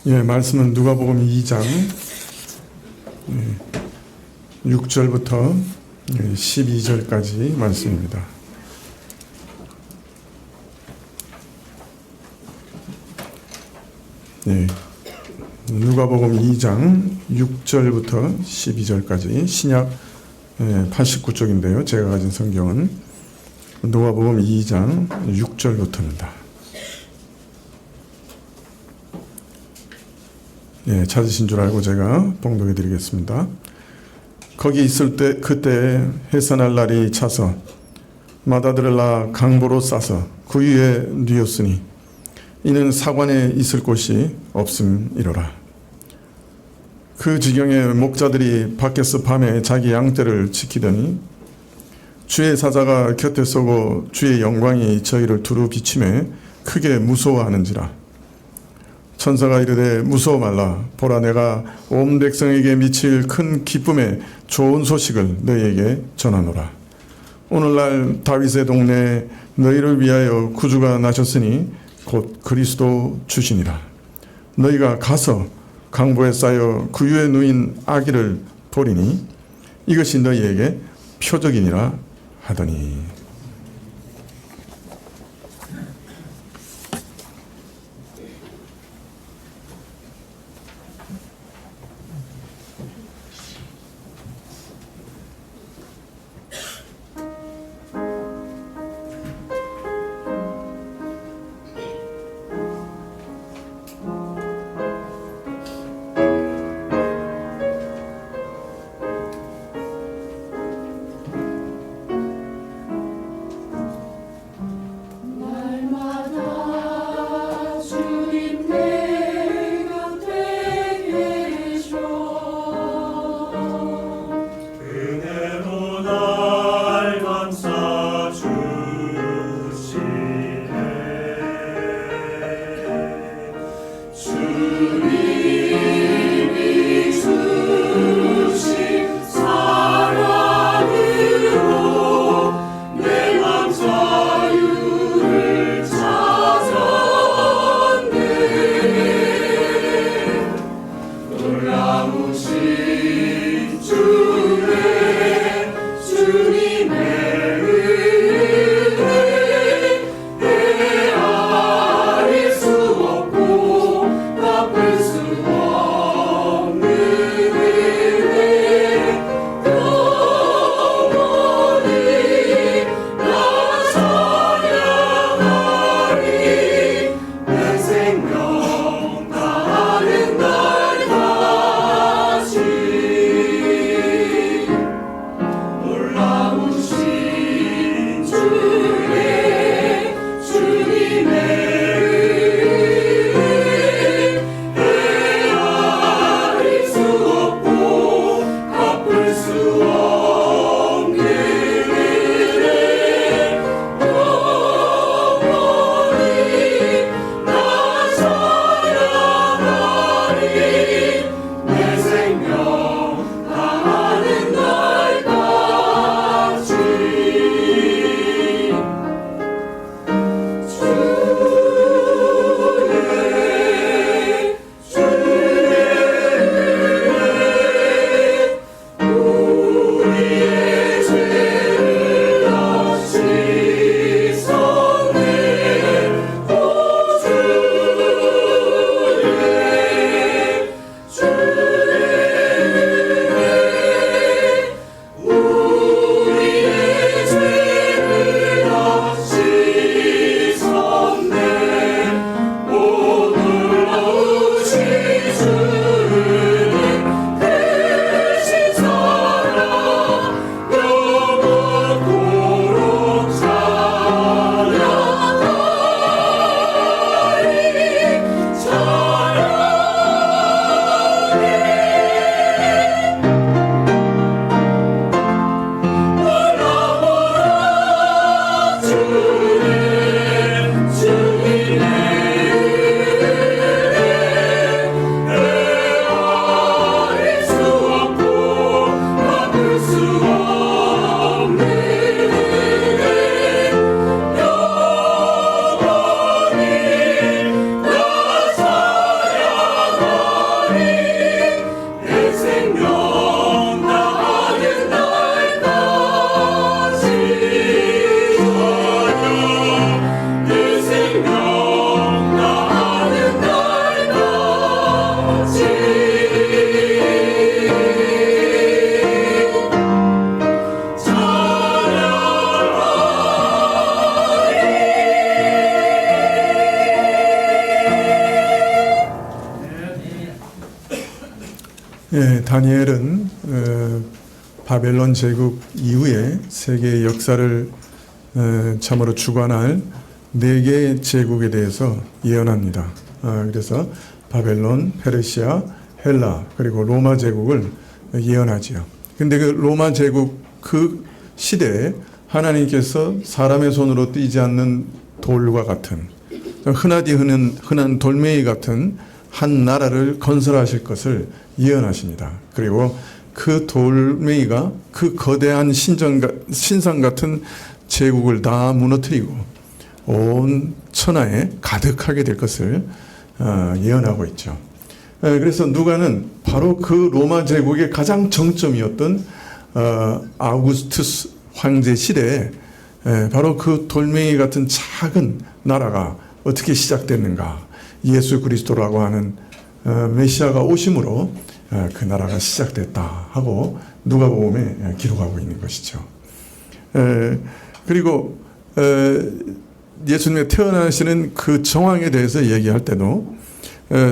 예, 말씀은 누가복음 2장 6절부터 12절까지 말씀입니다. 예, 누가복음 2장 6절부터 12절까지 신약 89쪽인데요. 제가 가진 성경은 누가복음 2장 6절부터입니다. 예, 찾으신 줄 알고 제가 봉독해 드리겠습니다. 거기 있을 때 그때 해산할 날이 차서 마다들을 낳아 강보로 싸서 그 위에 뉘었으니 이는 사관에 있을 곳이 없음이로라. 그 지경에 목자들이 밖에서 밤에 자기 양떼를 지키더니 주의 사자가 곁에 서고 주의 영광이 저희를 두루 비치매 크게 무서워하는지라. 천사가 이르되 무서워 말라. 보라, 내가 온 백성에게 미칠 큰 기쁨의 좋은 소식을 너희에게 전하노라. 오늘날 다윗의 동네에 너희를 위하여 구주가 나셨으니 곧 그리스도 주시니라. 너희가 가서 강보에 쌓여 그 위에 누인 아기를 보리니 이것이 너희에게 표적이니라 하더니. 예, 다니엘은 바벨론 제국 이후에 세계의 역사를 참으로 주관할 네 개의 제국에 대해서 예언합니다. 그래서 바벨론, 페르시아, 헬라 그리고 로마 제국을 예언하지요. 근데 그 로마 제국 그 시대에 하나님께서 사람의 손으로 뛰지 않는 돌과 같은 흔한 돌멩이 같은 한 나라를 건설하실 것을 예언하십니다. 그리고 그 돌멩이가 그 거대한 신상 같은 제국을 다 무너뜨리고 온 천하에 가득하게 될 것을 예언하고 있죠. 그래서 누가는 바로 그 로마 제국의 가장 정점이었던 아우구스투스 황제 시대에 바로 그 돌멩이 같은 작은 나라가 어떻게 시작됐는가, 예수 그리스도라고 하는 메시아가 오심으로 그 나라가 시작됐다 하고 누가복음에 기록하고 있는 것이죠. 그리고 예수님의 태어나시는 그 정황에 대해서 얘기할 때도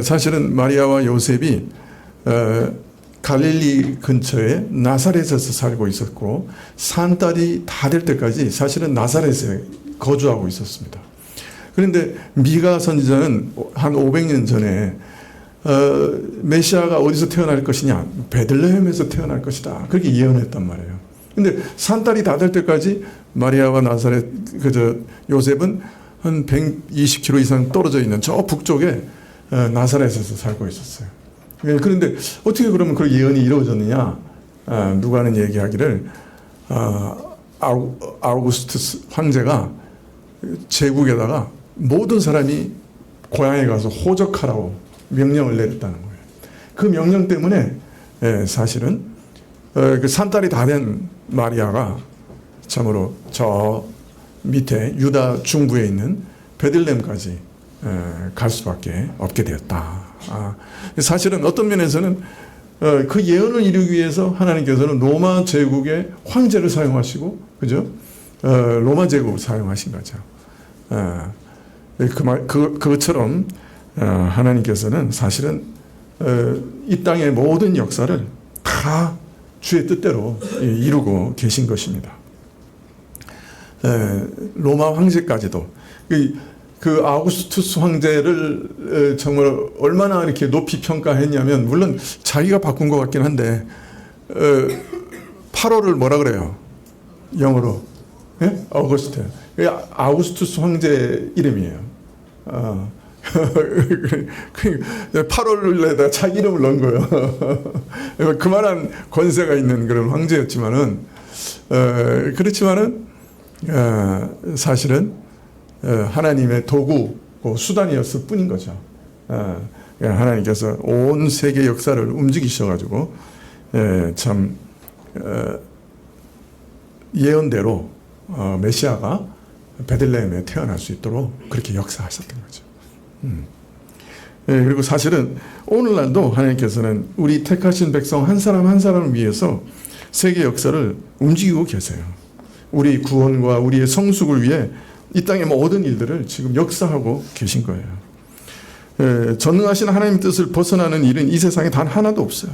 사실은 마리아와 요셉이 갈릴리 근처에 나사렛에서 살고 있었고 산딸이 다 될 때까지 사실은 나사렛에 거주하고 있었습니다. 그런데 미가 선지자는 한 500년 전에 메시아가 어디서 태어날 것이냐, 베들레헴에서 태어날 것이다, 그렇게 예언했단 말이에요. 근데 산딸이 다 될 때까지 마리아와 나사렛 요셉은 한 120km 이상 떨어져 있는 저 북쪽에 나사렛에서 살고 있었어요. 그런데 어떻게 그러면 그 예언이 이루어졌느냐? 누가는 얘기하기를 아우구스투스 황제가 제국에다가 모든 사람이 고향에 가서 호적하라고 명령을 내렸다는 거예요. 그 명령 때문에 사실은 그 산딸이 다 된 마리아가 참으로 저 밑에 유다 중부에 있는 베들레헴까지 갈 수밖에 없게 되었다. 사실은 어떤 면에서는 그 예언을 이루기 위해서 하나님께서는 로마 제국의 황제를 사용하시고, 그죠? 로마 제국을 사용하신 거죠. 그것처럼 하나님께서는 사실은 이 땅의 모든 역사를 다 주의 뜻대로 이루고 계신 것입니다. 로마 황제까지도 그 아우구스투스 황제를 정말 얼마나 이렇게 높이 평가했냐면, 물론 자기가 바꾼 것 같긴 한데 8월을 뭐라 그래요? 영어로 어거스트. 아우구스투스 황제 이름이에요. 8월에다 자기 이름을 넣은 거예요. 그만한 권세가 있는 그런 황제였지만은 그렇지만은 사실은 하나님의 도구, 수단이었을 뿐인 거죠. 하나님께서 온 세계 역사를 움직이셔가지고 참 예언대로 메시아가 베들레헴에 태어날 수 있도록 그렇게 역사하셨던 거죠. 그리고 사실은 오늘날도 하나님께서는 우리 택하신 백성 한 사람 한 사람을 위해서 세계 역사를 움직이고 계세요. 우리 구원과 우리의 성숙을 위해 이 땅의 모든 일들을 지금 역사하고 계신 거예요. 전능하신 하나님의 뜻을 벗어나는 일은 이 세상에 단 하나도 없어요.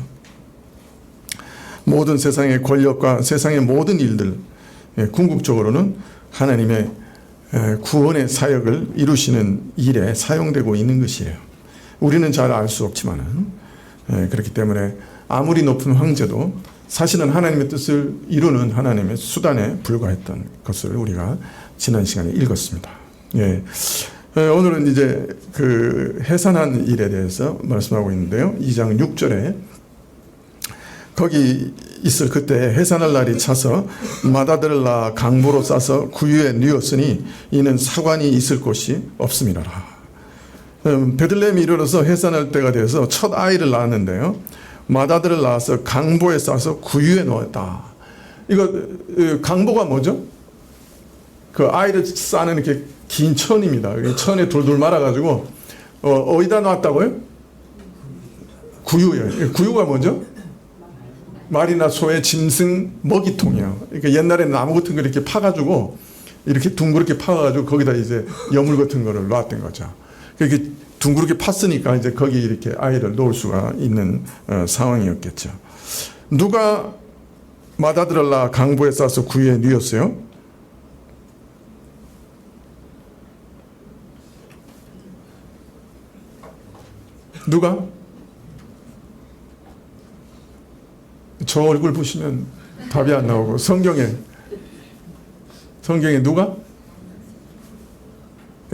모든 세상의 권력과 세상의 모든 일들, 궁극적으로는 하나님의 구원의 사역을 이루시는 일에 사용되고 있는 것이에요. 우리는 잘 알 수 없지만은 그렇기 때문에 아무리 높은 황제도 사실은 하나님의 뜻을 이루는 하나님의 수단에 불과했던 것을 우리가 지난 시간에 읽었습니다. 오늘은 이제 그 해산한 일에 대해서 말씀하고 있는데요. 2장 6절에 거기 있을 그때 해산할 날이 차서 마다들을 낳아 강보로 싸서 구유에 뉘었으니 이는 사관이 있을 곳이 없음이라라. 베들레헴이 이르러서 해산할 때가 돼서 첫 아이를 낳았는데요. 마다들을 낳아서 강보에 싸서 구유에 놓았다. 이거 강보가 뭐죠? 그 아이를 싸는 이렇게 긴 천입니다. 천에 돌돌 말아가지고 어디다 놨다고요? 구유에. 구유가 뭐죠? 말이나 소의 짐승 먹이통이요. 그러니까 옛날에는 나무 같은 거 이렇게 파가지고 이렇게 둥그렇게 파가지고 거기다 이제 여물 같은 거를 놨던 거죠. 그렇게 둥그렇게 팠으니까 이제 거기 이렇게 아이를 놓을 수가 있는 상황이었겠죠. 누가 맏아들을라 강보에 싸서 구유에 누였어요? 누가? 저 얼굴 보시면 답이 안 나오고 성경에 누가?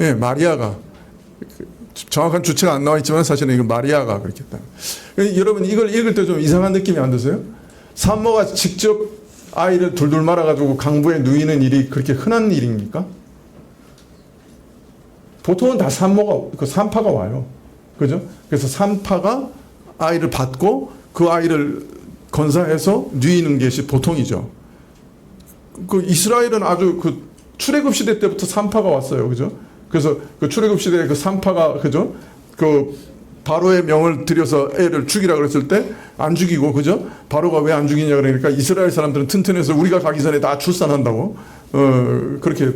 예, 마리아가. 정확한 주체가 안 나와 있지만 사실은 이거 마리아가 그렇게 했다. 여러분 이걸 읽을 때 좀 이상한 느낌이 안 드세요? 산모가 직접 아이를 둘둘 말아가지고 강부에 누이는 일이 그렇게 흔한 일입니까? 보통은 다 산모가, 그 산파가 와요. 그죠? 그래서 산파가 아이를 받고 그 아이를 건사해서 누이는 것이 보통이죠. 그 이스라엘은 아주 그 출애굽 시대 때부터 산파가 왔어요. 그죠? 그래서 그 출애굽 시대에 그 산파가, 그죠? 그 바로의 명을 들여서 애를 죽이라 그랬을 때 안 죽이고, 그죠? 바로가 왜 안 죽이냐 그러니까 이스라엘 사람들은 튼튼해서 우리가 가기 전에 다 출산한다고 그렇게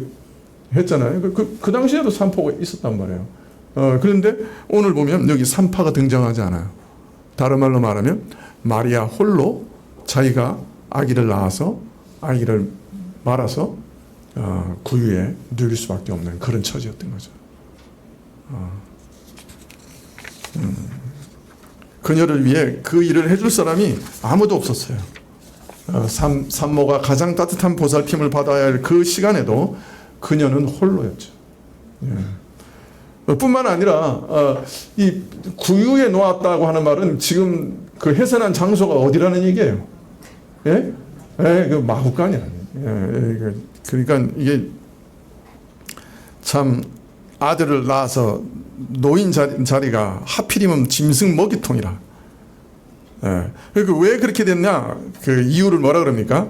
했잖아요. 그 당시에도 산파가 있었단 말이에요. 그런데 오늘 보면 여기 산파가 등장하지 않아요. 다른 말로 말하면 마리아 홀로 자기가 아기를 낳아서 아기를 말아서 구유에 누일 수밖에 없는 그런 처지였던 거죠. 그녀를 위해 그 일을 해줄 사람이 아무도 없었어요. 산모가 가장 따뜻한 보살핌을 받아야 할 그 시간에도 그녀는 홀로였죠. 예. 뿐만 아니라 이 구유에 놓았다고 하는 말은 지금 그 해산한 장소가 어디라는 얘기예요? 예? 예, 그 마구간이 아니에요. 그러니까 이게 참 아들을 낳아서 노인 자리가 하필이면 짐승 먹이통이라. 예. 그러니까 왜 그렇게 됐냐? 그 이유를 뭐라 그럽니까?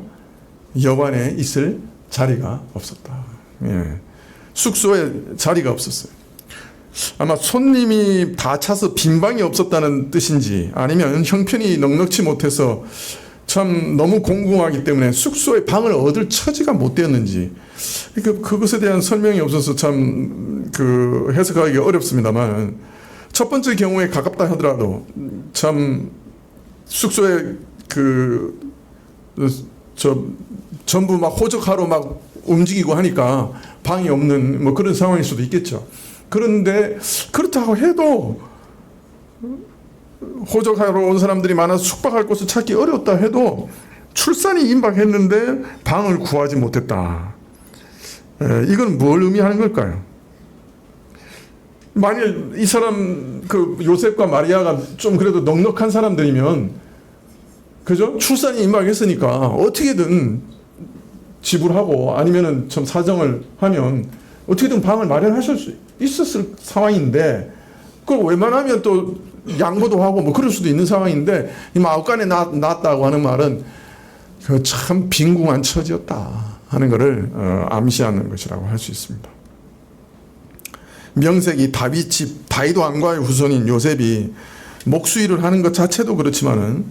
여관에 있을 자리가 없었다. 예. 숙소에 자리가 없었어요. 아마 손님이 다 차서 빈 방이 없었다는 뜻인지 아니면 형편이 넉넉치 못해서 참 너무 공공하기 때문에 숙소에 방을 얻을 처지가 못 되었는지 그것에 대한 설명이 없어서 참 그 해석하기 어렵습니다만 첫 번째 경우에 가깝다 하더라도 참 숙소에 전부 막 호적하러 막 움직이고 하니까 방이 없는 뭐 그런 상황일 수도 있겠죠. 그런데 그렇다고 해도 호적하러 온 사람들이 많아서 숙박할 곳을 찾기 어려웠다 해도 출산이 임박했는데 방을 구하지 못했다. 이건 뭘 의미하는 걸까요? 만일 이 사람 그 요셉과 마리아가 좀 그래도 넉넉한 사람들이면 그죠? 출산이 임박했으니까 어떻게든 지불하고 아니면은 좀 사정을 하면 어떻게든 방을 마련하실 수 있었을 상황인데 그걸 웬만하면 또 양보도 하고 뭐 그럴 수도 있는 상황인데 이 마구간에 낳았다고 하는 말은 그 참 빈궁한 처지였다 하는 것을 암시하는 것이라고 할 수 있습니다. 명색이 다윗 왕과의 후손인 요셉이 목수일을 하는 것 자체도 그렇지만은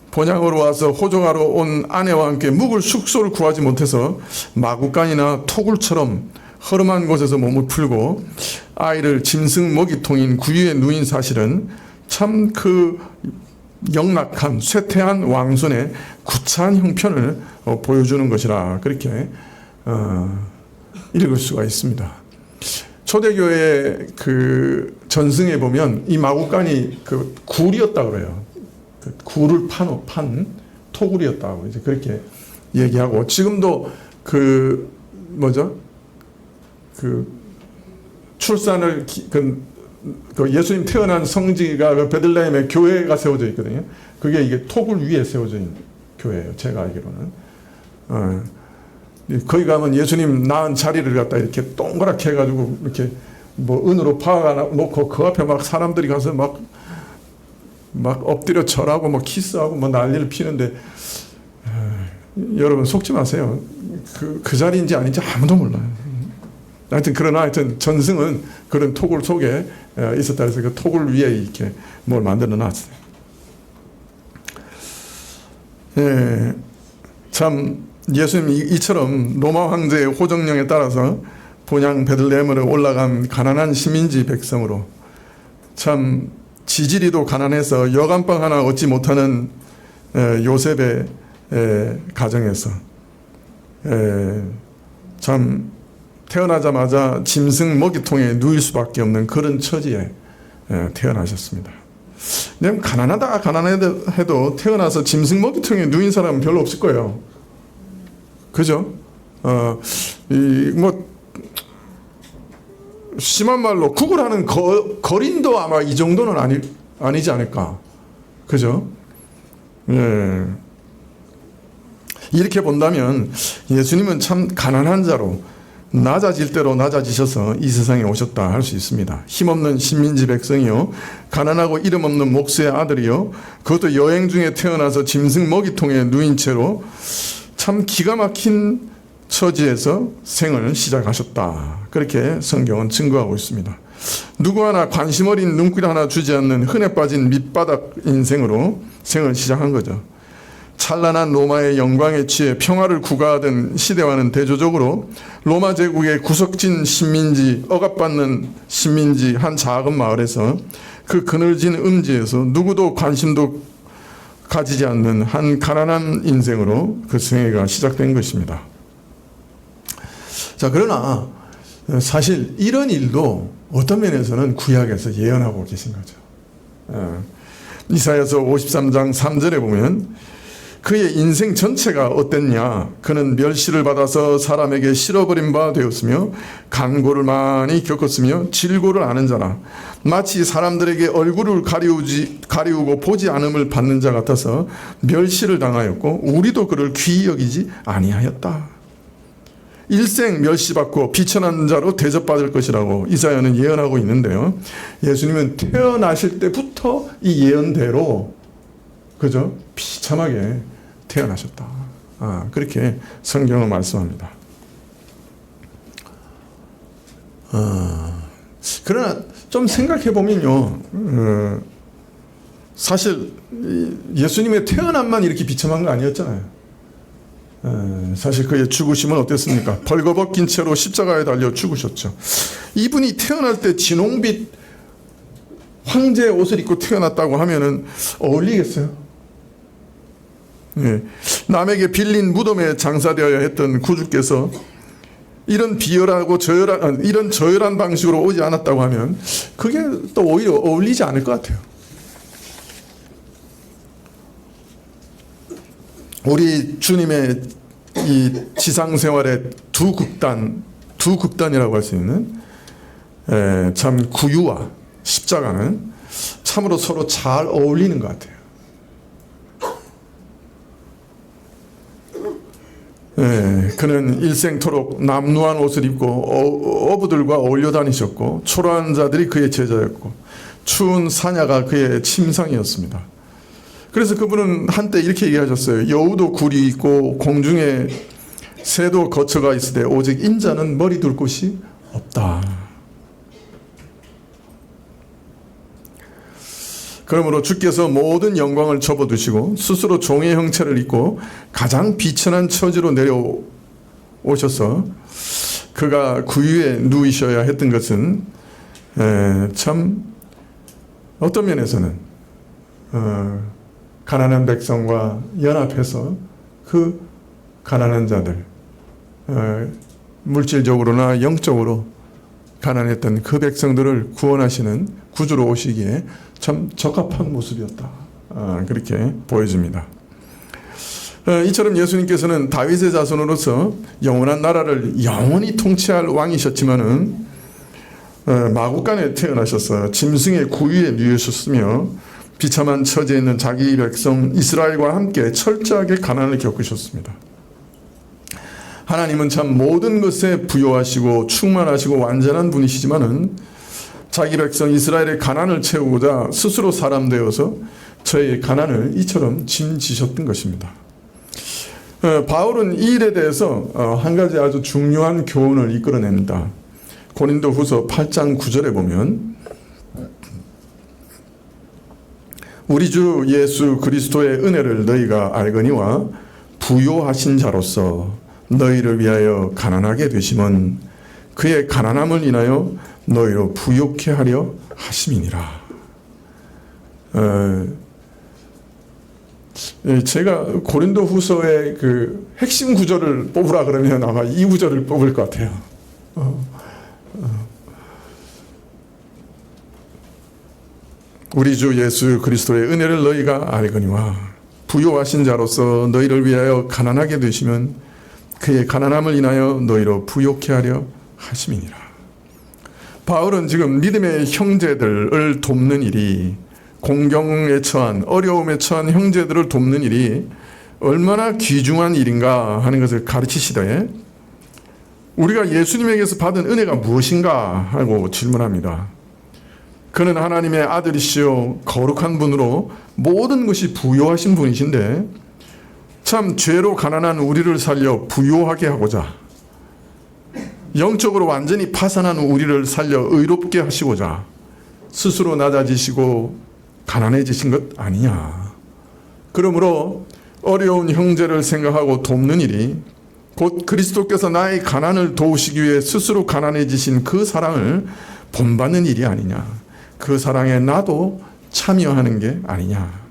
본향으로 와서 호적하러 온 아내와 함께 묵을 숙소를 구하지 못해서 마구간이나 토굴처럼 허름한 곳에서 몸을 풀고 아이를 짐승 먹이통인 구유에 누인 사실은 참 그 영락한 쇠퇴한 왕손의 구차한 형편을 보여주는 것이라 그렇게 읽을 수가 있습니다. 초대교회 그 전승에 보면 이 마구간이 그 굴이었다 그래요. 그 굴을 판 토굴이었다고 이제 그렇게 얘기하고 지금도 그 출산을 그 예수님 태어난 성지가 그 베들레헴에 교회가 세워져 있거든요. 그게 이게 토굴 위에 세워져 있는 교회예요. 제가 알기로는. 거기 가면 예수님 낳은 자리를 갖다 이렇게 동그랗게 해가지고 이렇게 뭐 은으로 박아놓고 그 앞에 막 사람들이 가서 막 엎드려 절하고 뭐 키스하고 뭐 난리를 피는데 여러분 속지 마세요. 그 자리인지 아닌지 아무도 몰라요. 하여튼 전승은 그런 토굴 속에 있었다 해서 그 토굴 위에 이렇게 뭘 만들어 놨어요. 예, 참 예수님 이처럼 로마 황제의 호정령에 따라서 본향 베들레헴으로 올라간 가난한 시민지 백성으로 참 지지리도 가난해서 여간방 하나 얻지 못하는 요셉의 가정에서 참 태어나자마자 짐승 먹이통에 누일 수밖에 없는 그런 처지에 태어나셨습니다. 가난하다 해도 태어나서 짐승 먹이통에 누인 사람은 별로 없을 거예요. 그죠? 심한 말로 구걸하는 거린도 아마 이 정도는 아니지 않을까. 그죠? 예. 이렇게 본다면 예수님은 참 가난한 자로 낮아질 대로 낮아지셔서 이 세상에 오셨다 할 수 있습니다. 힘없는 식민지 백성이요, 가난하고 이름 없는 목수의 아들이요, 그것도 여행 중에 태어나서 짐승 먹이통에 누인 채로 참 기가 막힌 처지에서 생을 시작하셨다. 그렇게 성경은 증거하고 있습니다. 누구 하나 관심 어린 눈길 하나 주지 않는 흔해 빠진 밑바닥 인생으로 생을 시작한 거죠. 찬란한 로마의 영광에 취해 평화를 구가하던 시대와는 대조적으로 로마 제국의 구석진 식민지, 억압받는 식민지 한 작은 마을에서 그 그늘진 음지에서 누구도 관심도 가지지 않는 한 가난한 인생으로 그 생애가 시작된 것입니다. 자, 그러나 사실 이런 일도 어떤 면에서는 구약에서 예언하고 계신 거죠. 이사야서 53장 3절에 보면 그의 인생 전체가 어땠냐? 그는 멸시를 받아서 사람에게 실어버린 바 되었으며 간고를 많이 겪었으며 질고를 아는 자라. 마치 사람들에게 얼굴을 가리우고 보지 않음을 받는 자 같아서 멸시를 당하였고 우리도 그를 귀히 여기지 아니하였다. 일생 멸시받고 비천한 자로 대접받을 것이라고 이사야는 예언하고 있는데요. 예수님은 태어나실 때부터 이 예언대로 그죠? 비참하게 태어나셨다. 그렇게 성경은 말씀합니다. 그러나 좀 생각해 보면요, 사실 예수님의 태어남만 이렇게 비참한 거 아니었잖아요. 사실 그의 죽으심은 어땠습니까? 벌거벗긴 채로 십자가에 달려 죽으셨죠. 이분이 태어날 때 진홍빛 황제의 옷을 입고 태어났다고 하면은 어울리겠어요? 예. 남에게 빌린 무덤에 장사되어야 했던 구주께서 이런 비열하고 이런 저열한 방식으로 오지 않았다고 하면 그게 또 오히려 어울리지 않을 것 같아요. 우리 주님의 이 지상 생활의 두 극단이라고 할 수 있는 참 구유와 십자가는 참으로 서로 잘 어울리는 것 같아요. 그는 일생토록 남루한 옷을 입고 어부들과 어울려 다니셨고 초라한 자들이 그의 제자였고 추운 사냐가 그의 침상이었습니다. 그래서 그분은 한때 이렇게 얘기하셨어요. 여우도 굴이 있고 공중에 새도 거처가 있으되 오직 인자는 머리 둘 곳이 없다. 그러므로 주께서 모든 영광을 접어두시고 스스로 종의 형체를 입고 가장 비천한 처지로 내려오셔서 그가 구유에 누이셔야 했던 것은 참 어떤 면에서는 가난한 백성과 연합해서 그 가난한 자들, 물질적으로나 영적으로 가난했던 그 백성들을 구원하시는 구주로 오시기에 참 적합한 모습이었다. 그렇게 보여집니다. 이처럼 예수님께서는 다윗의 자손으로서 영원한 나라를 영원히 통치할 왕이셨지만은 마구간에 태어나셔서 짐승의 구유에 누이셨으며 비참한 처지에 있는 자기 백성 이스라엘과 함께 철저하게 가난을 겪으셨습니다. 하나님은 참 모든 것에 부요하시고 충만하시고 완전한 분이시지만은 자기 백성 이스라엘의 가난을 채우고자 스스로 사람 되어서 저의 가난을 이처럼 짐지셨던 것입니다. 바울은 이 일에 대해서 한 가지 아주 중요한 교훈을 이끌어냅니다. 고린도후서 8장 9절에 보면 우리 주 예수 그리스도의 은혜를 너희가 알거니와 부요하신 자로서 너희를 위하여 가난하게 되심은 그의 가난함을 인하여 너희로 부요케 하려 하심이니라. 제가 고린도 후서의 그 핵심 구절을 뽑으라 그러면 아마 이 구절을 뽑을 것 같아요. 우리 주 예수 그리스도의 은혜를 너희가 알거니와 부요하신 자로서 너희를 위하여 가난하게 되시면 그의 가난함을 인하여 너희로 부요케 하려 하심이니라. 바울은 지금 믿음의 형제들을 돕는 일이, 공경에 처한, 어려움에 처한 형제들을 돕는 일이 얼마나 귀중한 일인가 하는 것을 가르치시되, 우리가 예수님에게서 받은 은혜가 무엇인가 하고 질문합니다. 그는 하나님의 아들이시요 거룩한 분으로 모든 것이 부요하신 분이신데, 참 죄로 가난한 우리를 살려 부요하게 하고자, 영적으로 완전히 파산한 우리를 살려 의롭게 하시고자 스스로 낮아지시고 가난해지신 것 아니냐. 그러므로 어려운 형제를 생각하고 돕는 일이 곧 그리스도께서 나의 가난을 도우시기 위해 스스로 가난해지신 그 사랑을 본받는 일이 아니냐. 그 사랑에 나도 참여하는 게 아니냐.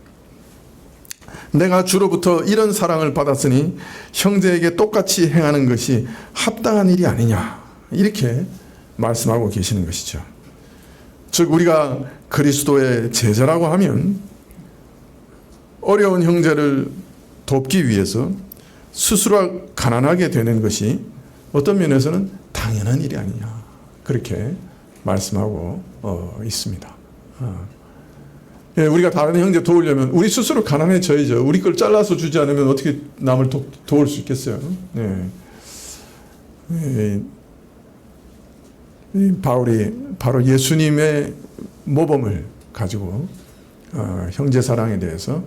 내가 주로부터 이런 사랑을 받았으니 형제에게 똑같이 행하는 것이 합당한 일이 아니냐. 이렇게 말씀하고 계시는 것이죠. 즉 우리가 그리스도의 제자라고 하면 어려운 형제를 돕기 위해서 스스로 가난하게 되는 것이 어떤 면에서는 당연한 일이 아니냐. 그렇게 말씀하고 있습니다. 우리가 다른 형제 도우려면 우리 스스로 가난해져야죠. 우리 걸 잘라서 주지 않으면 어떻게 남을 도울 수 있겠어요? 바울이 바로 예수님의 모범을 가지고 형제 사랑에 대해서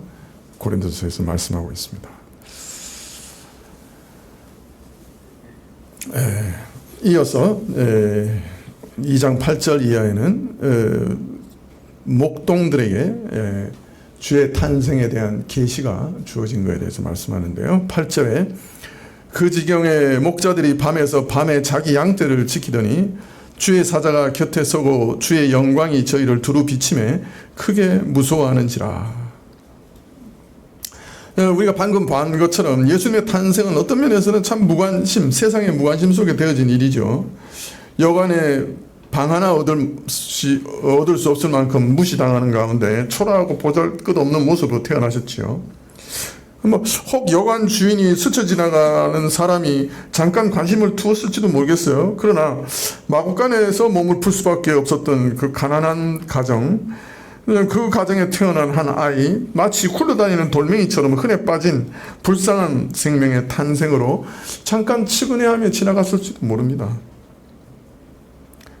고린도서에서 말씀하고 있습니다. 이어서 2장 8절 이하에는 목동들에게 주의 탄생에 대한 계시가 주어진 것에 대해서 말씀하는데요. 8절에 그 지경에 목자들이 밤에 자기 양떼를 지키더니 주의 사자가 곁에 서고 주의 영광이 저희를 두루 비침에 크게 무서워하는지라. 우리가 방금 본 것처럼 예수님의 탄생은 어떤 면에서는 참 무관심, 세상의 무관심 속에 되어진 일이죠. 여관에 방 하나 얻을 수 없을 만큼 무시당하는 가운데 초라하고 보잘것없는 모습으로 태어나셨지요. 혹 여관 주인이 스쳐 지나가는 사람이 잠깐 관심을 두었을지도 모르겠어요. 그러나 마구간에서 몸을 풀 수밖에 없었던 그 가난한 가정, 그 가정에 태어난 한 아이, 마치 굴러다니는 돌멩이처럼 흔해 빠진 불쌍한 생명의 탄생으로 잠깐 측은해하며 지나갔을지도 모릅니다.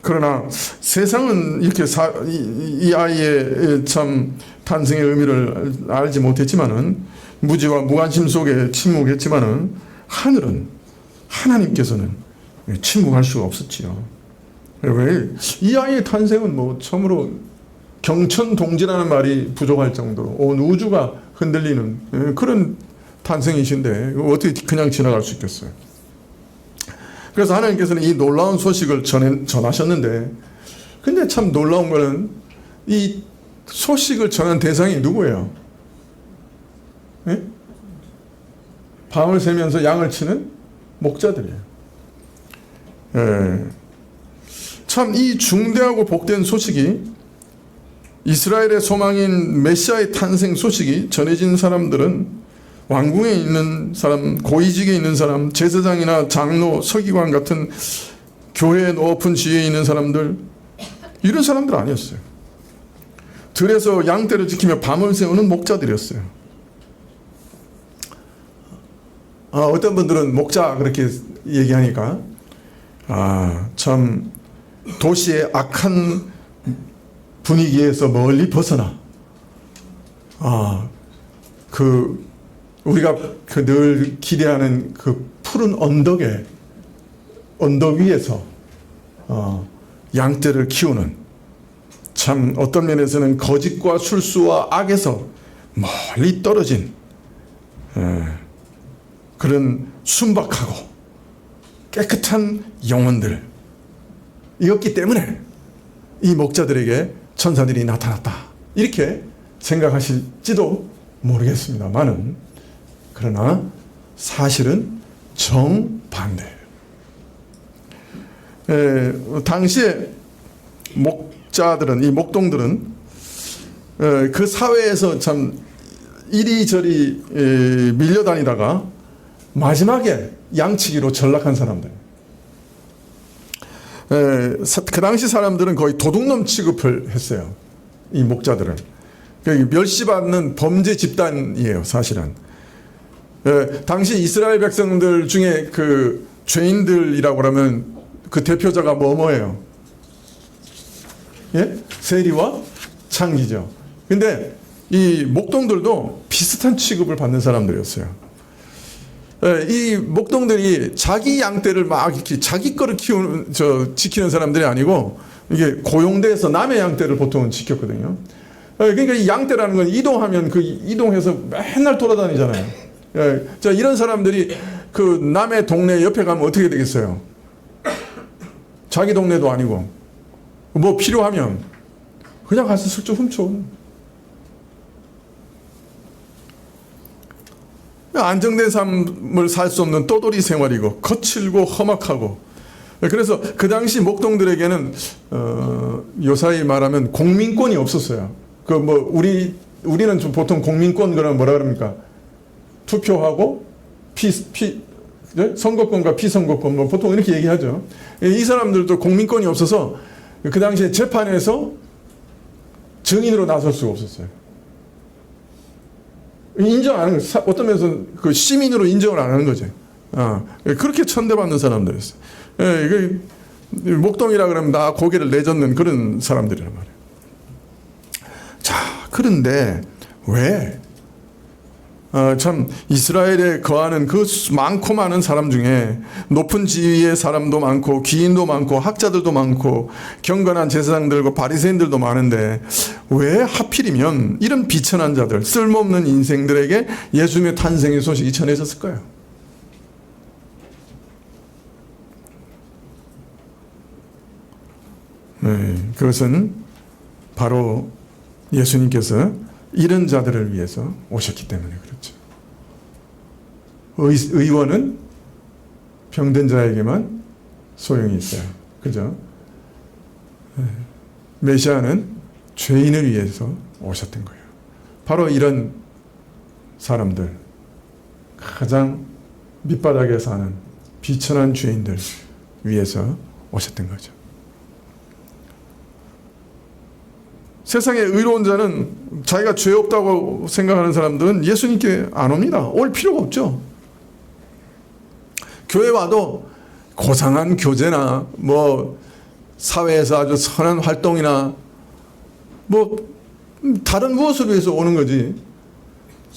그러나 세상은 이렇게 이 아이의 참 탄생의 의미를 알지 못했지만은, 무지와 무관심 속에 침묵했지만은, 하늘은, 하나님께서는 침묵할 수가 없었지요. 왜? 이 아이의 탄생은 처음으로 경천동지라는 말이 부족할 정도로 온 우주가 흔들리는 그런 탄생이신데 어떻게 그냥 지나갈 수 있겠어요? 그래서 하나님께서는 이 놀라운 소식을 전하셨는데, 근데 참 놀라운 거는 이 소식을 전한 대상이 누구예요? 네? 밤을 새면서 양을 치는 목자들이에요. 참 이 중대하고 복된 소식이, 이스라엘의 소망인 메시아의 탄생 소식이 전해진 사람들은 왕궁에 있는 사람, 고위직에 있는 사람, 제사장이나 장로, 서기관 같은 교회의 높은 지위에 있는 사람들, 이런 사람들 아니었어요. 들에서 양떼를 지키며 밤을 새우는 목자들이었어요. 어떤 분들은 목자 그렇게 얘기하니까 참 도시의 악한 분위기에서 멀리 벗어나 우리가 늘 기대하는 그 푸른 언덕 위에서 양떼를 키우는, 참 어떤 면에서는 거짓과 술수와 악에서 멀리 떨어진 그런 순박하고 깨끗한 영혼들, 이었기 때문에 이 목자들에게 천사들이 나타났다, 이렇게 생각하실지도 모르겠습니다만은, 그러나 사실은 정반대예요. 당시에 목자들은, 이 목동들은 그 사회에서 참 이리저리 밀려다니다가 마지막에 양치기로 전락한 사람들. 그 당시 사람들은 거의 도둑놈 취급을 했어요. 이 목자들은. 멸시받는 범죄 집단이에요, 사실은. 당시 이스라엘 백성들 중에 그 죄인들이라고 하면 그 대표자가 뭐예요? 예? 세리와 창기죠. 근데 이 목동들도 비슷한 취급을 받는 사람들이었어요. 이 목동들이 자기 양떼를 막 이렇게 자기 거를 지키는 사람들이 아니고, 이게 고용돼서 남의 양떼를 보통은 지켰거든요. 그러니까 이 양떼라는 건 이동하면 그 이동해서 맨날 돌아다니잖아요. 자, 이런 사람들이 그 남의 동네 옆에 가면 어떻게 되겠어요? 자기 동네도 아니고, 뭐 필요하면 그냥 가서 슬쩍 훔쳐. 안정된 삶을 살 수 없는 떠돌이 생활이고, 거칠고 험악하고. 그래서 그 당시 목동들에게는 요사이 말하면 공민권이 없었어요. 그 뭐 우리는 좀 보통 공민권 그러면 뭐라 그럽니까? 투표하고 선거권과 피선거권, 뭐 보통 이렇게 얘기하죠. 이 사람들도 공민권이 없어서 그 당시에 재판에서 증인으로 나설 수가 없었어요. 인정 안 하는 거죠. 어떤 면에서 그 시민으로 인정을 안 하는 거죠. 그렇게 천대받는 사람들이었어요. 목동이라 그러면 나 고개를 내젓는 그런 사람들이란 말이에요. 자, 그런데 왜 참 이스라엘에 거하는 그 많고 많은 사람 중에 높은 지위의 사람도 많고 귀인도 많고 학자들도 많고 경건한 제사장들과 바리새인들도 많은데, 왜 하필이면 이런 비천한 자들, 쓸모없는 인생들에게 예수님의 탄생의 소식이 전해졌을까요? 그것은 바로 예수님께서 이런 자들을 위해서 오셨기 때문에 그렇죠. 의원은 병든 자에게만 소용이 있어요. 그죠? 메시아는 죄인을 위해서 오셨던 거예요. 바로 이런 사람들, 가장 밑바닥에 사는 비천한 죄인들 위해서 오셨던 거죠. 세상에 의로운 자는, 자기가 죄 없다고 생각하는 사람들은 예수님께 안 옵니다. 올 필요가 없죠. 교회 와도 고상한 교제나 뭐 사회에서 아주 선한 활동이나 뭐 다른 무엇을 위해서 오는 거지,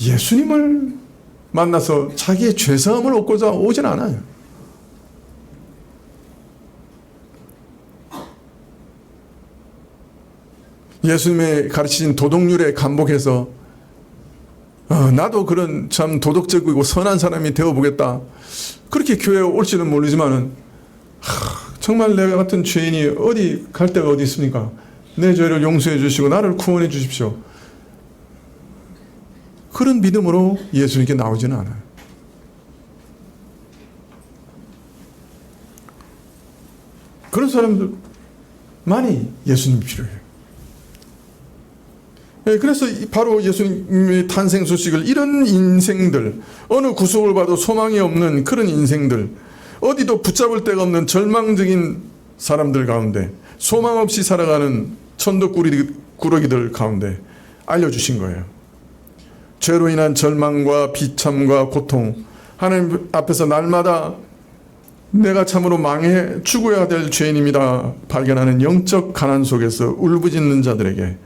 예수님을 만나서 자기의 죄사함을 얻고자 오진 않아요. 예수님의 가르치신 도덕률에 감복해서 나도 그런 참 도덕적이고 선한 사람이 되어보겠다, 그렇게 교회에 올지는 모르지만은 정말 내가 같은 죄인이 어디 갈 데가 어디 있습니까? 내 죄를 용서해 주시고 나를 구원해 주십시오. 그런 믿음으로 예수님께 나오지는 않아요. 그런 사람들 많이 예수님이 필요해요. 그래서 바로 예수님의 탄생 소식을, 이런 인생들, 어느 구속을 봐도 소망이 없는 그런 인생들, 어디도 붙잡을 데가 없는 절망적인 사람들 가운데, 소망 없이 살아가는 천덕꾸러기들 가운데 알려주신 거예요. 죄로 인한 절망과 비참과 고통, 하나님 앞에서 날마다 내가 참으로 망해 죽어야 될 죄인입니다 발견하는 영적 가난 속에서 울부짖는 자들에게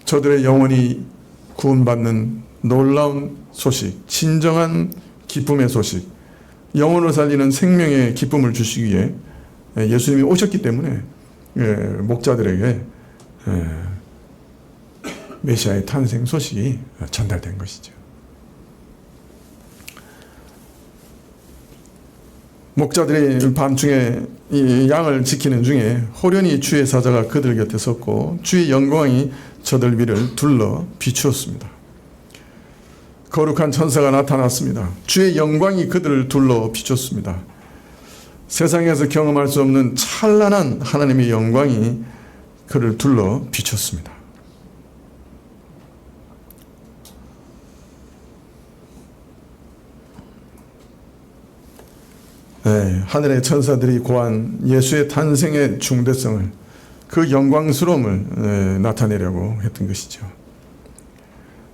저들의 영혼이 구원받는 놀라운 소식, 진정한 기쁨의 소식, 영혼을 살리는 생명의 기쁨을 주시기 위해 예수님이 오셨기 때문에 목자들에게 메시아의 탄생 소식이 전달된 것이죠. 목자들이 밤중에 이 양을 지키는 중에 호련히 주의 사자가 그들 곁에 섰고 주의 영광이 저들 위를 둘러 비추었습니다. 거룩한 천사가 나타났습니다. 주의 영광이 그들을 둘러 비췄습니다. 세상에서 경험할 수 없는 찬란한 하나님의 영광이 그를 둘러 비췄습니다. 네, 하늘의 천사들이 고한 예수의 탄생의 중대성을, 그 영광스러움을 나타내려고 했던 것이죠.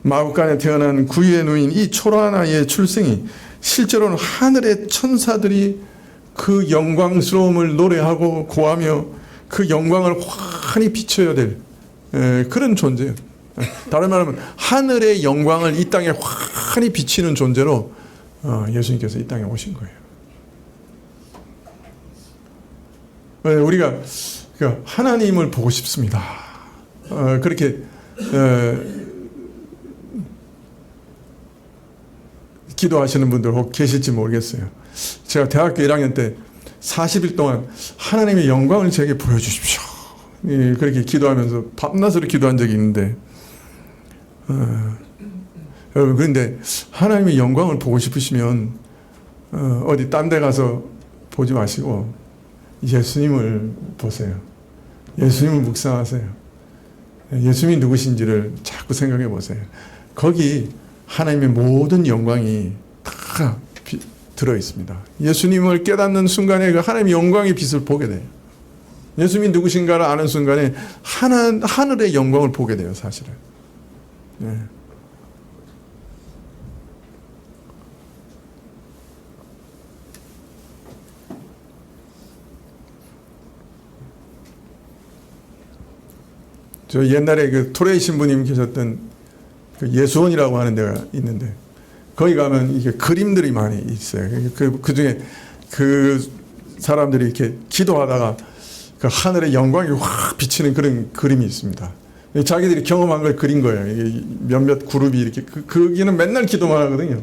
마구간에 태어난 구유의 누인 이 초라한 아이의 출생이 실제로는 하늘의 천사들이 그 영광스러움을 노래하고 고하며 그 영광을 환히 비춰야 될 그런 존재예요. 다른 말하면 하늘의 영광을 이 땅에 환히 비치는 존재로 예수님께서 이 땅에 오신 거예요. 우리가 하나님을 보고 싶습니다. 그렇게 기도하시는 분들 혹 계실지 모르겠어요. 제가 대학교 1학년 때 40일 동안 하나님의 영광을 제게 보여주십시오. 그렇게 기도하면서 밤낮으로 기도한 적이 있는데, 여러분, 그런데 하나님의 영광을 보고 싶으시면 어디 딴 데 가서 보지 마시고 예수님을 보세요. 예수님을 묵상하세요. 예수님이 누구신지를 자꾸 생각해 보세요. 거기 하나님의 모든 영광이 다 들어 있습니다. 예수님을 깨닫는 순간에 그 하나님의 영광의 빛을 보게 돼요. 예수님이 누구신가를 아는 순간에 하늘의 영광을 보게 돼요, 사실은. 네. 저 옛날에 그 토레이 신부님 계셨던 그 예수원이라고 하는 데가 있는데, 거기 가면 이게 그림들이 많이 있어요. 그 중에 그 사람들이 이렇게 기도하다가 그 하늘의 영광이 확 비치는 그런 그림이 있습니다. 자기들이 경험한 걸 그린 거예요. 이게 몇몇 그룹이 이렇게, 거기는 맨날 기도만 하거든요.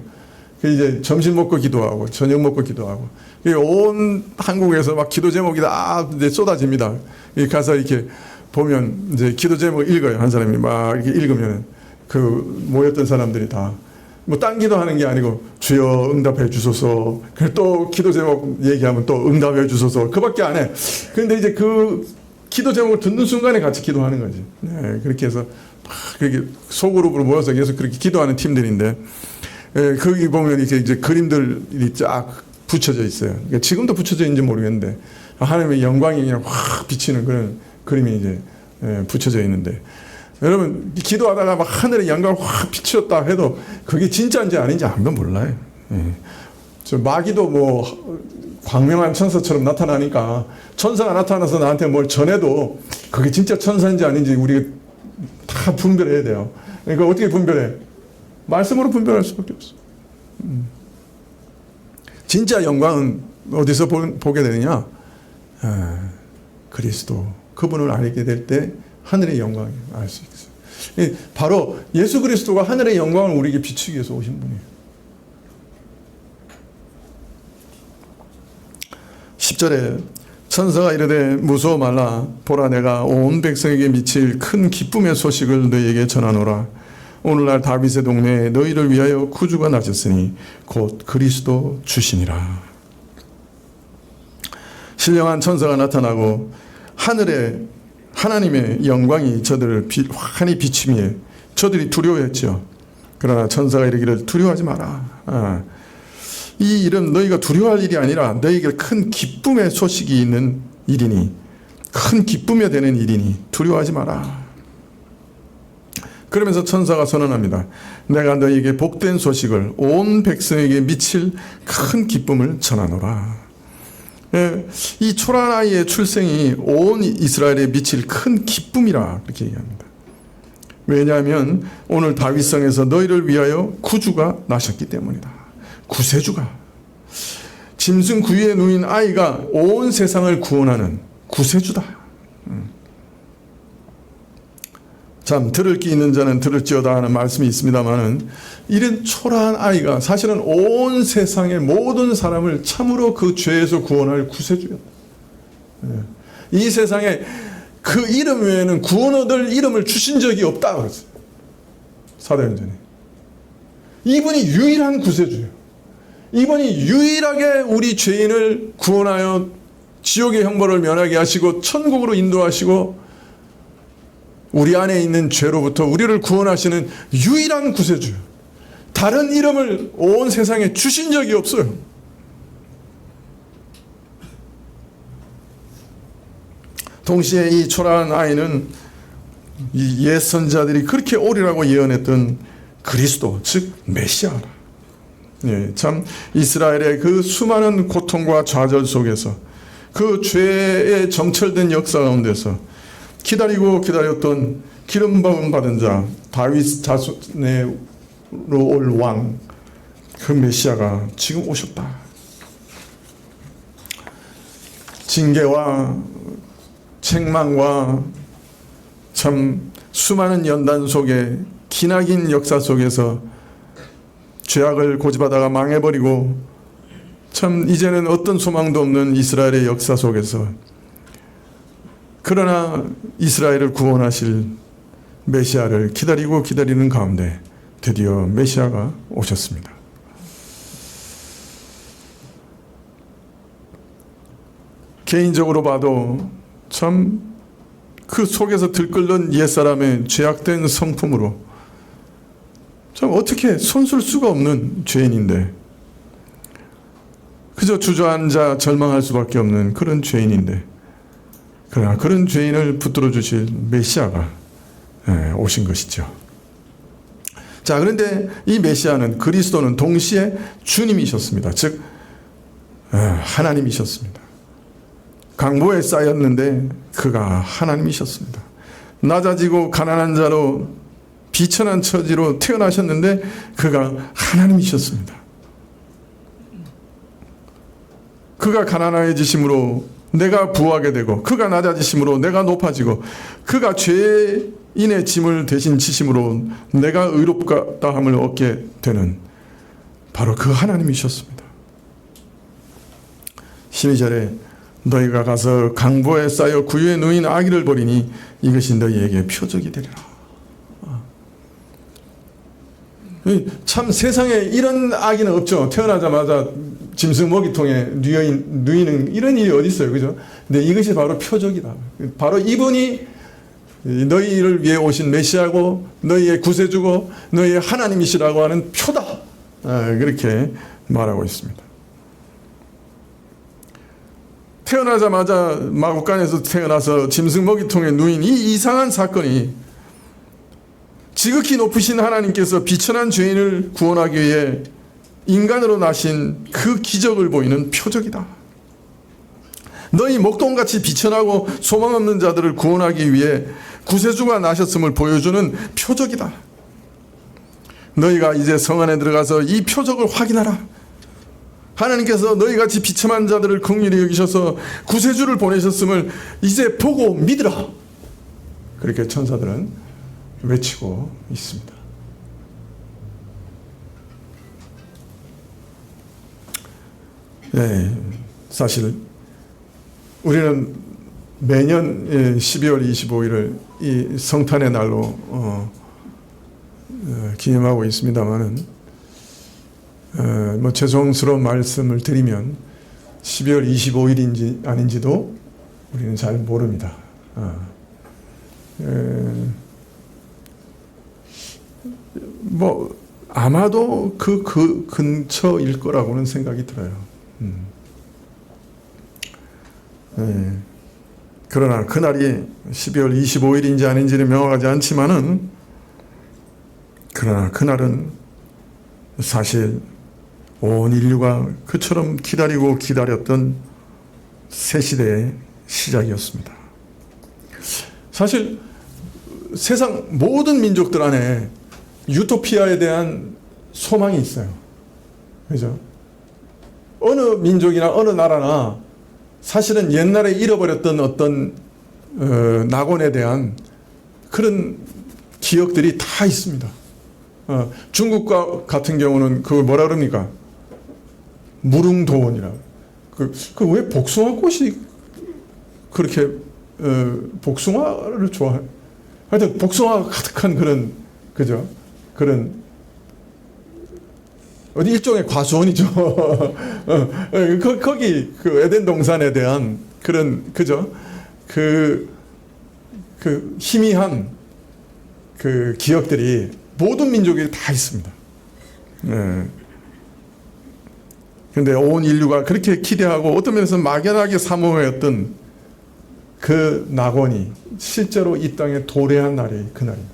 이제 점심 먹고 기도하고, 저녁 먹고 기도하고, 온 한국에서 막 기도 제목이 다 쏟아집니다. 가서 이렇게 보면 이제 기도 제목 읽어요. 한 사람이 막 이렇게 읽으면 그 모였던 사람들이 다 뭐 딴 기도하는 게 아니고 주여 응답해 주소서. 그리고 또 기도 제목 얘기하면 또 응답해 주소서. 그밖에 안 해. 그런데 이제 그 기도 제목을 듣는 순간에 같이 기도하는 거지. 네, 그렇게 해서 막 그렇게 소그룹으로 모여서 계속 그렇게 기도하는 팀들인데, 거기 보면 이렇게 이제 그림들이 쫙 붙여져 있어요. 그러니까 지금도 붙여져 있는지 모르겠는데 하나님의 영광이 그냥 확 비치는 그런 그림이 이제 붙여져 있는데, 여러분 기도하다가 막 하늘의 영광을 확 비추었다 해도 그게 진짜인지 아닌지 아무도 몰라요. 저 마귀도 뭐 광명한 천사처럼 나타나니까 천사가 나타나서 나한테 뭘 전해도 그게 진짜 천사인지 아닌지 우리가 다 분별해야 돼요. 그러니까 어떻게 분별해? 말씀으로 분별할 수밖에 없어. 진짜 영광은 어디서 보게 되느냐? 그리스도, 그분을 알게 될 때 하늘의 영광을 알 수 있어요. 바로 예수 그리스도가 하늘의 영광을 우리에게 비추기 위해서 오신 분이에요. 10절에 천사가 이르되 무서워 말라. 보라, 내가 온 백성에게 미칠 큰 기쁨의 소식을 너희에게 전하노라. 오늘날 다윗의 동네에 너희를 위하여 구주가 나셨으니 곧 그리스도 주시니라. 신령한 천사가 나타나고 하늘에 하나님의 영광이 저들을 환히 비추며 저들이 두려워했죠. 그러나 천사가 이르기를 두려워하지 마라. 이 일은 너희가 두려워할 일이 아니라 너희에게 큰 기쁨의 소식이 있는 일이니, 큰 기쁨이 되는 일이니 두려워하지 마라. 그러면서 천사가 선언합니다. 내가 너희에게 복된 소식을 온 백성에게 미칠 큰 기쁨을 전하노라. 이 초라한 아이의 출생이 온 이스라엘에 미칠 큰 기쁨이라 그렇게 얘기합니다. 왜냐하면 오늘 다윗성에서 너희를 위하여 구주가 나셨기 때문이다. 구세주가, 짐승 구유에 누인 아이가 온 세상을 구원하는 구세주다. 참 들을 귀 있는 자는 들을지어다 하는 말씀이 있습니다만은, 이런 초라한 아이가 사실은 온 세상의 모든 사람을 참으로 그 죄에서 구원할 구세주였다. 이 세상에 그 이름 외에는 구원 얻을 이름을 주신 적이 없다 그랬어요. 사도행전에. 이분이 유일한 구세주예요. 이분이 유일하게 우리 죄인을 구원하여 지옥의 형벌을 면하게 하시고 천국으로 인도하시고 우리 안에 있는 죄로부터 우리를 구원하시는 유일한 구세주예요. 다른 이름을 온 세상에 주신 적이 없어요. 동시에 이 초라한 아이는 이 옛 선지자들이 그렇게 오리라고 예언했던 그리스도, 즉 메시아라. 예, 참 이스라엘의 그 수많은 고통과 좌절 속에서 그 죄에 정철된 역사 가운데서 기다리고 기다렸던 기름 부음 받은 자, 다윗 자손으로 올 왕, 그 메시아가 지금 오셨다. 징계와 책망과 참 수많은 연단 속에 기나긴 역사 속에서 죄악을 고집하다가 망해버리고 참 이제는 어떤 소망도 없는 이스라엘의 역사 속에서 그러나 이스라엘을 구원하실 메시아를 기다리고 기다리는 가운데 드디어 메시아가 오셨습니다. 개인적으로 봐도 참 그 속에서 들끓는 옛사람의 죄악된 성품으로 참 어떻게 손쓸 수가 없는 죄인인데 그저 주저앉아 절망할 수밖에 없는 그런 죄인인데 그러나 그런 죄인을 붙들어 주실 메시아가 오신 것이죠. 자, 그런데 이 메시아는 그리스도는 동시에 주님이셨습니다. 즉 하나님이셨습니다. 강보에 쌓였는데 그가 하나님이셨습니다. 낮아지고 가난한 자로 비천한 처지로 태어나셨는데 그가 하나님이셨습니다. 그가 가난해지심으로 내가 부하게 되고 그가 낮아지심으로 내가 높아지고 그가 죄인의 짐을 대신 지심으로 내가 의롭다함을 얻게 되는 바로 그 하나님이셨습니다. 12절에 너희가 가서 강보에 쌓여 구유에 누인 아기를 버리니 이것이 너희에게 표적이 되리라. 참 세상에 이런 아기는 없죠. 태어나자마자 짐승 먹이통에 누이는 이런 일이 어디 있어요, 그죠? 근데 이것이 바로 표적이다. 바로 이분이 너희를 위해 오신 메시아고 너희의 구세주고 너희의 하나님이시라고 하는 표다. 그렇게 말하고 있습니다. 태어나자마자 마구간에서 태어나서 짐승 먹이통에 누인 이 이상한 사건이 지극히 높으신 하나님께서 비천한 죄인을 구원하기 위해 인간으로 나신 그 기적을 보이는 표적이다. 너희 목동같이 비천하고 소망 없는 자들을 구원하기 위해 구세주가 나셨음을 보여주는 표적이다. 너희가 이제 성 안에 들어가서 이 표적을 확인하라. 하나님께서 너희같이 비참한 자들을 긍휼히 여기셔서 구세주를 보내셨음을 이제 보고 믿으라. 그렇게 천사들은 외치고 있습니다. 네, 사실 우리는 매년 12월 25일을 이 성탄의 날로 기념하고 있습니다만은 죄송스러운 말씀을 드리면 12월 25일인지 아닌지도 우리는 잘 모릅니다. 아마도 그 근처일 거라고는 생각이 들어요. 그러나 그날이 12월 25일인지 아닌지는 명확하지 않지만은 그러나 그날은 사실 온 인류가 그처럼 기다리고 기다렸던 새 시대의 시작이었습니다. 사실 세상 모든 민족들 안에 유토피아에 대한 소망이 있어요. 그죠? 어느 민족이나 어느 나라나 사실은 옛날에 잃어버렸던 어떤 낙원에 대한 그런 기억들이 다 있습니다. 중국 같은 경우는 그걸 뭐라 그럽니까? 무릉도원이라고. 그 왜 복숭아 꽃이 그렇게 복숭아를 좋아해. 하여튼 복숭아가 가득한 그런, 그죠? 그런, 어디 일종의 과수원이죠. 거기 그 에덴 동산에 대한 그런, 그죠? 그 희미한 그 기억들이 모든 민족에 다 있습니다. 그런데 온 인류가 그렇게 기대하고 어떤 면에서 막연하게 사모했던 그 낙원이 실제로 이 땅에 도래한 날이 그날입니다.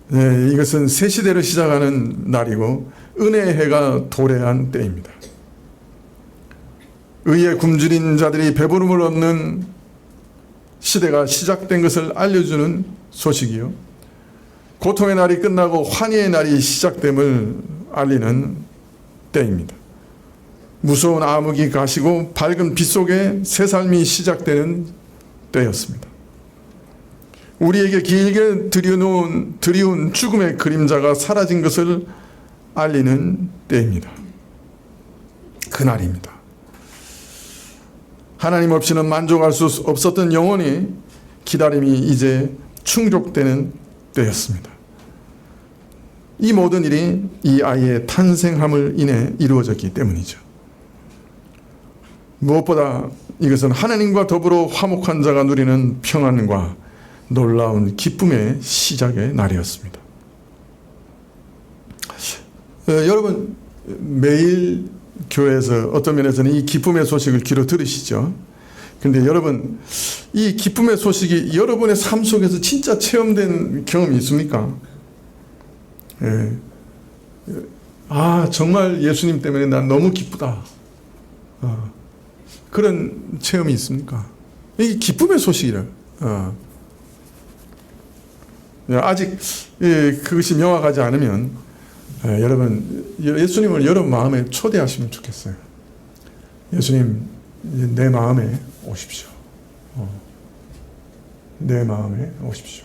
네, 이것은 새 시대를 시작하는 날이고 은혜의 해가 도래한 때입니다. 의에 굶주린 자들이 배부름을 얻는 시대가 시작된 것을 알려주는 소식이요, 고통의 날이 끝나고 환희의 날이 시작됨을 알리는 때입니다. 무서운 암흑이 가시고 밝은 빛 속에 새 삶이 시작되는 때였습니다. 우리에게 길게 드리운 죽음의 그림자가 사라진 것을 알리는 때입니다. 그날입니다. 하나님 없이는 만족할 수 없었던 영혼의 기다림이 이제 충족되는 때였습니다. 이 모든 일이 이 아이의 탄생함을 인해 이루어졌기 때문이죠. 무엇보다 이것은 하나님과 더불어 화목한 자가 누리는 평안과 놀라운 기쁨의 시작의 날이었습니다. 여러분 매일 교회에서 어떤 면에서는 이 기쁨의 소식을 귀로 들으시죠. 그런데 여러분 이 기쁨의 소식이 여러분의 삶 속에서 진짜 체험된 경험이 있습니까? 아 정말 예수님 때문에 난 너무 기쁘다. 그런 체험이 있습니까? 이게 기쁨의 소식이라. 아직 그것이 명확하지 않으면 여러분 예수님을 여러분 마음에 초대하시면 좋겠어요. 예수님 내 마음에 오십시오. 내 마음에 오십시오.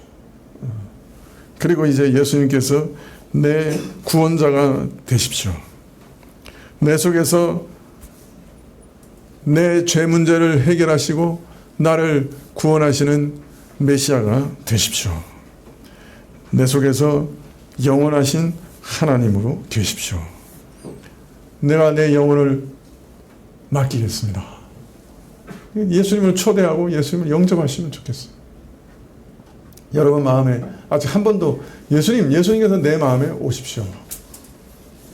그리고 이제 예수님께서 내 구원자가 되십시오. 내 속에서 내 죄 문제를 해결하시고 나를 구원하시는 메시아가 되십시오. 내 속에서 영원하신 하나님으로 되십시오. 내가 내 영혼을 맡기겠습니다. 예수님을 초대하고 예수님을 영접하시면 좋겠어요. 여러분 마음에 아직 한 번도 예수님께서 내 마음에 오십시오.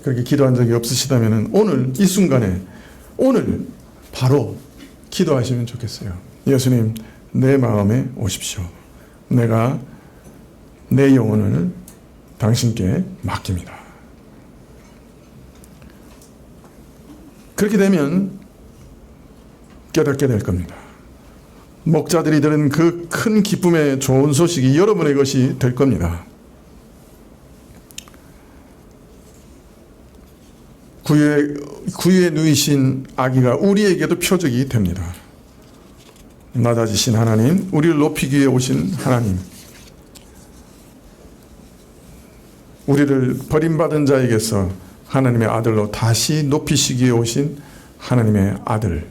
그렇게 기도한 적이 없으시다면 오늘 이 순간에 오늘 바로 기도하시면 좋겠어요. 예수님 내 마음에 오십시오. 내가 내 영혼을 당신께 맡깁니다. 그렇게 되면 깨닫게 될 겁니다. 목자들이 들은 그 큰 기쁨의 좋은 소식이 여러분의 것이 될 겁니다. 구유에 누이신 아기가 우리에게도 표적이 됩니다. 낮아지신 하나님, 우리를 높이기 위해 오신 하나님, 우리를 버림받은 자에게서 하나님의 아들로 다시 높이시기 위해 오신 하나님의 아들,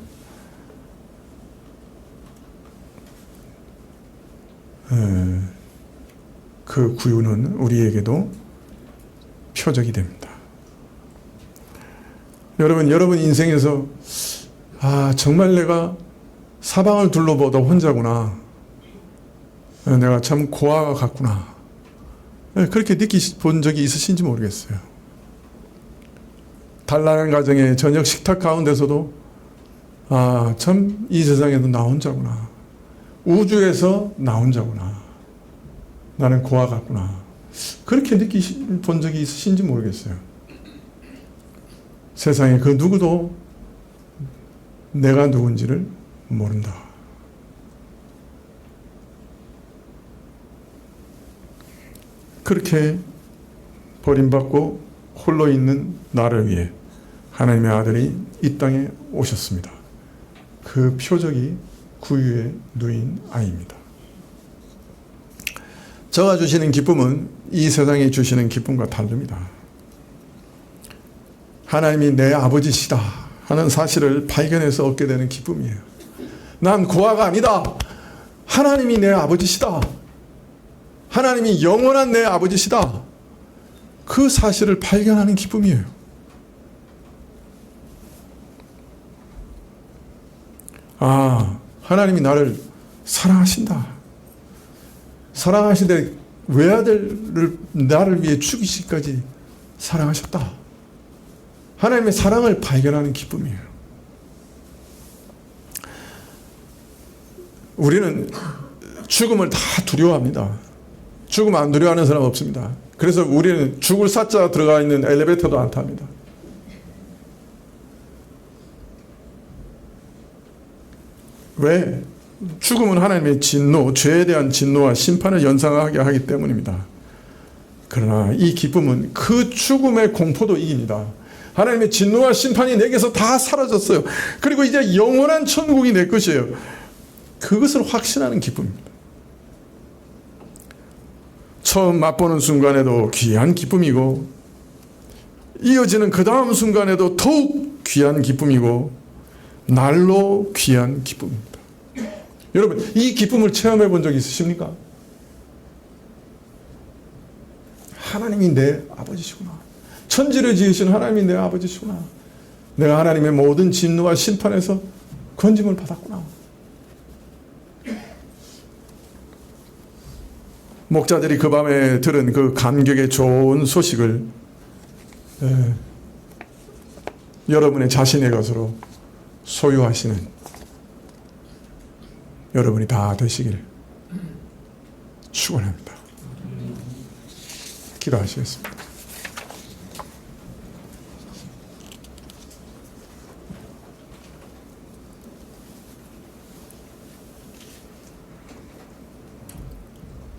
그 구유는 우리에게도 표적이 됩니다. 여러분 인생에서 정말 내가 사방을 둘러보다 혼자구나. 내가 참 고아가 같구나. 그렇게 본 적이 있으신지 모르겠어요. 단란한 가정의 저녁 식탁 가운데서도 참 이 세상에도 나 혼자구나. 우주에서 나 혼자구나. 나는 고아 같구나. 그렇게 본 적이 있으신지 모르겠어요. 세상에 그 누구도 내가 누군지를 모른다. 그렇게 버림받고 홀로 있는 나를 위해 하나님의 아들이 이 땅에 오셨습니다. 그 표적이 구유에 누인 아이입니다. 저가 주시는 기쁨은 이 세상에 주시는 기쁨과 다릅니다. 하나님이 내 아버지시다 하는 사실을 발견해서 얻게 되는 기쁨이에요. 난 고아가 아니다. 하나님이 내 아버지시다. 하나님이 영원한 내 아버지시다. 그 사실을 발견하는 기쁨이에요. 아, 하나님이 나를 사랑하신다. 사랑하시되 외아들을 나를 위해 죽이시기까지 사랑하셨다. 하나님의 사랑을 발견하는 기쁨이에요. 우리는 죽음을 다 두려워합니다. 죽음 안 두려워하는 사람 없습니다. 그래서 우리는 죽을 사자 들어가 있는 엘리베이터도 안 탑니다. 왜? 죽음은 하나님의 진노, 죄에 대한 진노와 심판을 연상하게 하기 때문입니다. 그러나 이 기쁨은 그 죽음의 공포도 이깁니다. 하나님의 진노와 심판이 내게서 다 사라졌어요. 그리고 이제 영원한 천국이 내 것이에요. 그것을 확신하는 기쁨입니다. 처음 맛보는 순간에도 귀한 기쁨이고, 이어지는 그 다음 순간에도 더욱 귀한 기쁨이고, 날로 귀한 기쁨입니다. 여러분, 이 기쁨을 체험해 본 적 있으십니까? 하나님이 내 아버지시구나. 천지를 지으신 하나님이 내 아버지시구나. 내가 하나님의 모든 진노와 심판에서 건짐을 받았구나. 목자들이 그 밤에 들은 그 감격의 좋은 소식을 여러분의 자신의 것으로 소유하시는 여러분이 다 되시길 축원합니다. 기도하시겠습니다.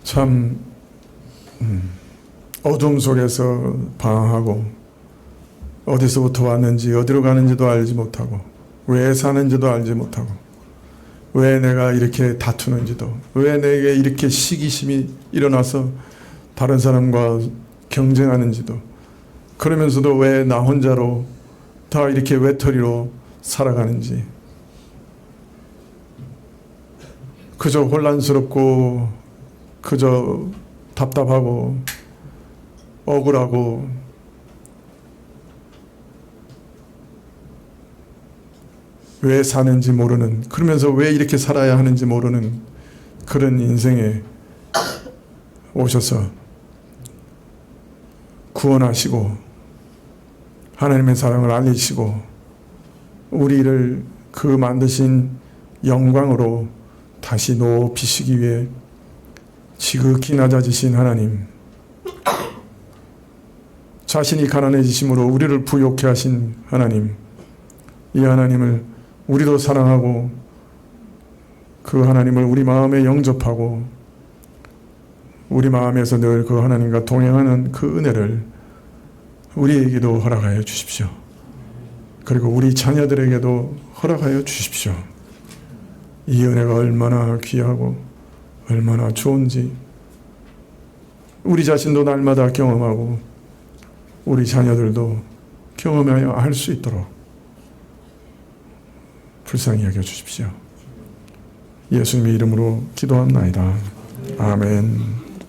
참 어둠 속에서 방황하고 어디서부터 왔는지 어디로 가는지도 알지 못하고 왜 사는지도 알지 못하고 왜 내가 이렇게 다투는지도, 왜 내게 이렇게 시기심이 일어나서 다른 사람과 경쟁하는지도, 그러면서도 왜 나 혼자로 다 이렇게 외톨이로 살아가는지, 그저 혼란스럽고 그저 답답하고 억울하고 왜 사는지 모르는, 그러면서 왜 이렇게 살아야 하는지 모르는 그런 인생에 오셔서 구원하시고 하나님의 사랑을 알리시고 우리를 그 만드신 영광으로 다시 높이시기 위해 지극히 낮아지신 하나님, 자신이 가난해지심으로 우리를 부욕해 하신 하나님, 이 하나님을 우리도 사랑하고 그 하나님을 우리 마음에 영접하고 우리 마음에서 늘 그 하나님과 동행하는 그 은혜를 우리에게도 허락하여 주십시오. 그리고 우리 자녀들에게도 허락하여 주십시오. 이 은혜가 얼마나 귀하고 얼마나 좋은지 우리 자신도 날마다 경험하고 우리 자녀들도 경험하여 알 수 있도록 불쌍히 여겨 주십시오. 예수님의 이름으로 기도합나이다. 아멘.